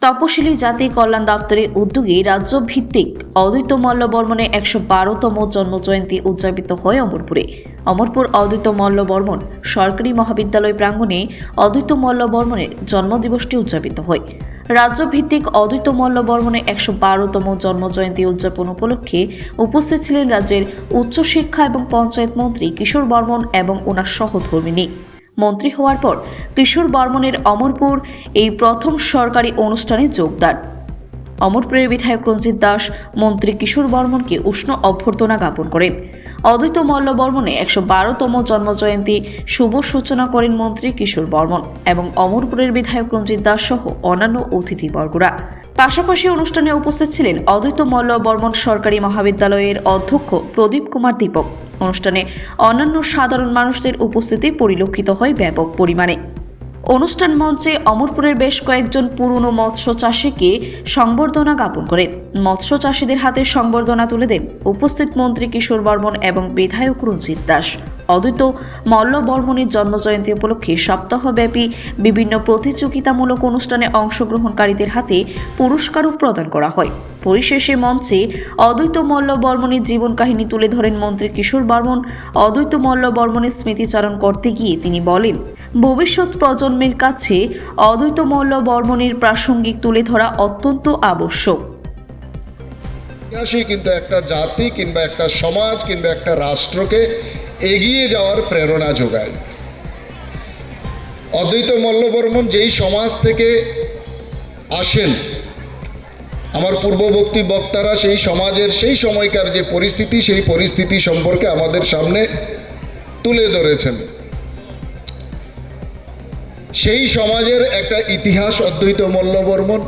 তপশিলি জাতি কল্যাণ দপ্তরের উদ্যোগে রাজ্যভিত্তিক অদ্বৈত মল্ল বর্মনের ১১২তম জন্মজয়ন্তী উদযাপিত হয় অমরপুরে। অমরপুর অদ্বৈত মল্ল বর্মন সরকারি মহাবিদ্যালয় প্রাঙ্গণে অদ্বৈত মল্ল বর্মনের জন্মদিবসটি উদযাপিত হয়। রাজ্যভিত্তিক অদ্বৈত মল্ল বর্মনের ১১২তম জন্মজয়ন্তী উদযাপন উপলক্ষে উপস্থিত ছিলেন রাজ্যের উচ্চশিক্ষা এবং পঞ্চায়েত মন্ত্রী কিশোর বর্মন এবং ওনার সহধর্মিণী। মন্ত্রী হওয়ার পর কিশোর বর্মনের অমরপুর এই প্রথম সরকারি অনুষ্ঠানে যোগদান। অমরপুরের বিধায়ক রঞ্জিত দাস মন্ত্রী কিশোর বর্মনকে উষ্ণ অভ্যর্থনা জ্ঞাপন করেন। অদ্বৈত মল্ল বর্মনে ১১২তম জন্মজয়ন্তী শুভ সূচনা করেন মন্ত্রী কিশোর বর্মন এবং অমরপুরের বিধায়ক রঞ্জিত দাস সহ অন্যান্য অতিথিবর্গরা। পাশাপাশি অনুষ্ঠানে উপস্থিত ছিলেন অদ্বৈত মল্ল বর্মন সরকারি মহাবিদ্যালয়ের অধ্যক্ষ প্রদীপ কুমার দীপক। অনুষ্ঠানে অন্যান্য সাধারণ মানুষদের উপস্থিতি পরিলক্ষিত হয় ব্যাপক পরিমাণে। অনুষ্ঠান মঞ্চে অমরপুরের বেশ কয়েকজন পুরনো মৎস্য চাষিকে সংবর্ধনা জ্ঞাপন করেন। মৎস্য চাষিদের হাতে সংবর্ধনা তুলে দেন উপস্থিত মন্ত্রী কিশোর বর্মন এবং বিধায়ক রঞ্জিত দাস। অদ্বৈত মল্ল বর্মনের জন্মজয়ন্তী উপলক্ষে সপ্তাহব্যাপী বিভিন্ন প্রতিযোগিতামূলক অনুষ্ঠানে অংশগ্রহণকারীদের হাতে পুরস্কারও প্রদান করা হয়। পরিশেষে মঞ্চে অদ্বৈত মল্ল বর্মনের জীবন কাহিনী তুলে ধরেন মন্ত্রী কিশোর বর্মন। অদ্বৈত মল্ল বর্মনের স্মৃতিচারণ করতে গিয়ে তিনি বলেন, ভবিষ্যৎ প্রজন্মের কাছে অদ্বৈত মল্ল বর্মনের প্রাসঙ্গিক তুলে ধরা অত্যন্ত আবশ্যক। কিন্তু একটা জাতি কিংবা একটা সমাজ কিংবা একটা রাষ্ট্রকে এগিয়ে যাওয়ার প্রেরণা যোগায়। অদ্বৈত মল্ল বর্মন যেই সমাজ থেকে আসেন, আমার পূর্ববর্তী বক্তারা সেই সমাজের সেই সময়কার যে পরিস্থিতি, সেই পরিস্থিতি সম্পর্কে আমাদের সামনে তুলে ধরেছেন। সেই সমাজের একটা ইতিহাস অদ্বৈত মল্ল বর্মন,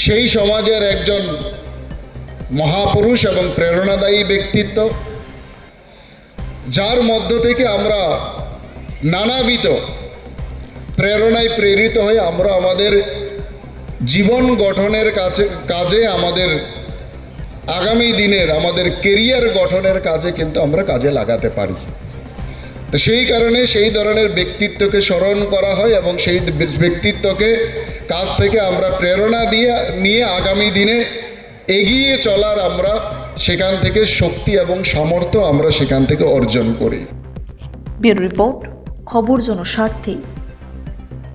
সেই সমাজের একজন মহাপুরুষ এবং প্রেরণাদায়ী ব্যক্তিত্ব, যার মধ্য থেকে আমরা নানাবিধ প্রেরণায় প্রেরিত হয়ে আমরা আমাদের জীবন গঠনের কাজে আমাদের আগামী দিনের আমাদের কেরিয়ার গঠনের কাজে কিন্তু আমরা কাজে লাগাতে পারি। তো সেই কারণে সেই ধরনের ব্যক্তিত্বকে স্মরণ করা হয় এবং সেই ব্যক্তিত্বকে কাছ থেকে আমরা প্রেরণা নিয়ে আগামী দিনে এগিয়ে চলার আমরা সেখান থেকে শক্তি এবং সামর্থ্য আমরা সেখান থেকে অর্জন করি। ব্যুরো রিপোর্ট, খবর জনস্বার্থে।